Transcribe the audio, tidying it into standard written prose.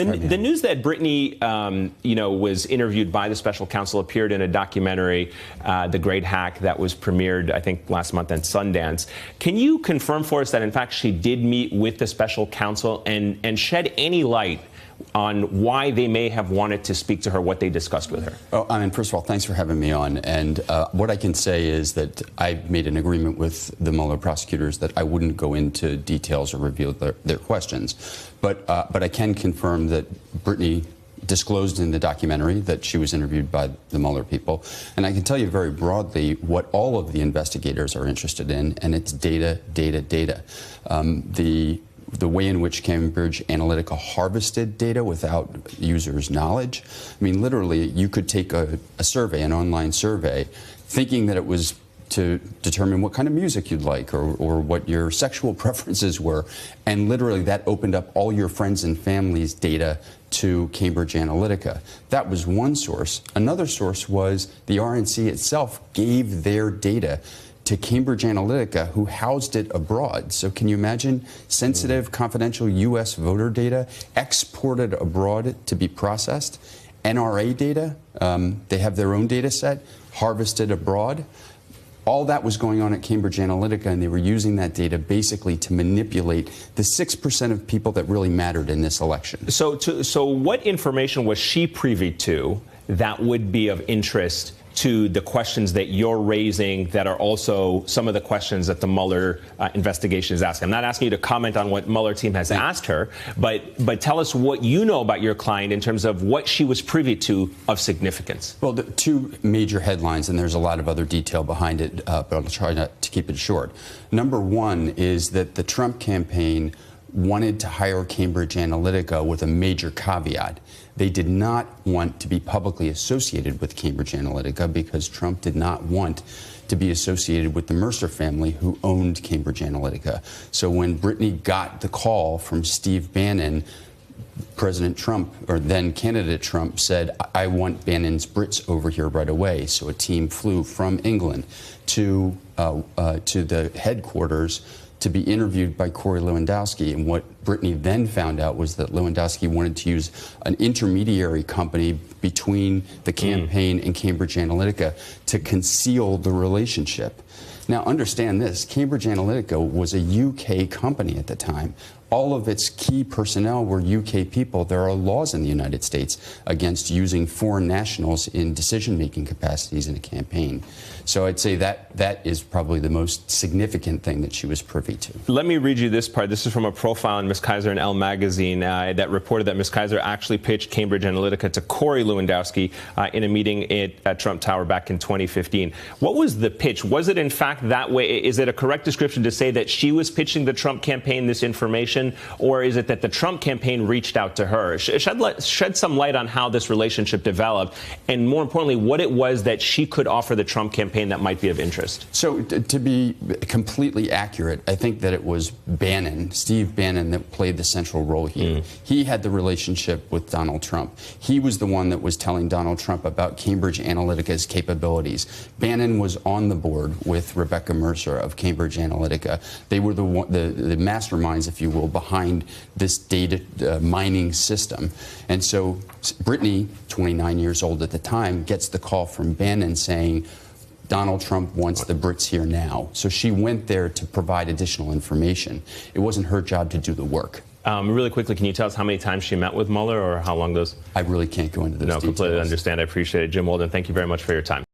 for having me. The news that Brittany, was interviewed by the special counsel appeared in a documentary, The Great Hack, that was premiered, I think, last month at Sundance. Can you confirm for us that, in fact, she did meet with the special counsel and shed any light on why they may have wanted to speak to her, what they discussed with her? Oh, I mean, first of all, thanks for having me on. And what I can say is that I made an agreement with the Mueller prosecutors that I wouldn't go into details or reveal their questions. But I can confirm that Brittany disclosed in the documentary that she was interviewed by the Mueller people. And I can tell you very broadly what all of the investigators are interested in, and it's data, data, data. The way in which Cambridge Analytica harvested data without users' knowledge. I mean, literally, you could take a survey, an online survey, thinking that it was to determine what kind of music you'd like or what your sexual preferences were. And literally, that opened up all your friends and family's data to Cambridge Analytica. That was one source. Another source was the RNC itself gave their data to Cambridge Analytica, who housed it abroad. So can you imagine sensitive, confidential U.S. voter data exported abroad to be processed? NRA data, they have their own data set, harvested abroad. All that was going on at Cambridge Analytica, and they were using that data basically to manipulate the 6% of people that really mattered in this election. So what information was she privy to that would be of interest to the questions that you're raising that are also some of the questions that the Mueller investigation is asking? I'm not asking you to comment on what Mueller team has asked her, but tell us what you know about your client in terms of what she was privy to of significance. Well, the two major headlines, and there's a lot of other detail behind it, but I'll try not to keep it short. Number one is that the Trump campaign wanted to hire Cambridge Analytica with a major caveat. They did not want to be publicly associated with Cambridge Analytica because Trump did not want to be associated with the Mercer family who owned Cambridge Analytica. So when Brittany got the call from Steve Bannon, President Trump, or then candidate Trump, said, I want Bannon's Brits over here right away. So a team flew from England to the headquarters to be interviewed by Corey Lewandowski. And what Brittany then found out was that Lewandowski wanted to use an intermediary company between the campaign and Cambridge Analytica to conceal the relationship. Now, understand this, Cambridge Analytica was a UK company at the time. All of its key personnel were UK people. There are laws in the United States against using foreign nationals in decision-making capacities in a campaign. So I'd say that is probably the most significant thing that she was privy to. Let me read you this part. This is from a profile in Ms. Kaiser in Elle magazine that reported that Ms. Kaiser actually pitched Cambridge Analytica to Corey Lewandowski in a meeting at Trump Tower back in 2015. What was the pitch? Was it in fact that way? Is it a correct description to say that she was pitching the Trump campaign this information? Or is it that the Trump campaign reached out to her? Shed some light on how this relationship developed, and more importantly, what it was that she could offer the Trump campaign that might be of interest. So to be completely accurate, I think that it was Bannon, Steve Bannon, that played the central role here. He had the relationship with Donald Trump. He was the one that was telling Donald Trump about Cambridge Analytica's capabilities. Bannon was on the board with Rebecca Mercer of Cambridge Analytica. They were the masterminds, if you will, behind this data mining system. And so Brittany, 29 years old at the time, gets the call from Bannon saying, Donald Trump wants the Brits here now. So she went there to provide additional information. It wasn't her job to do the work. Really quickly, can you tell us how many times she met with Mueller or how long those? I really can't go into those details. No, completely understand. I appreciate it. Jim Walden, thank you very much for your time.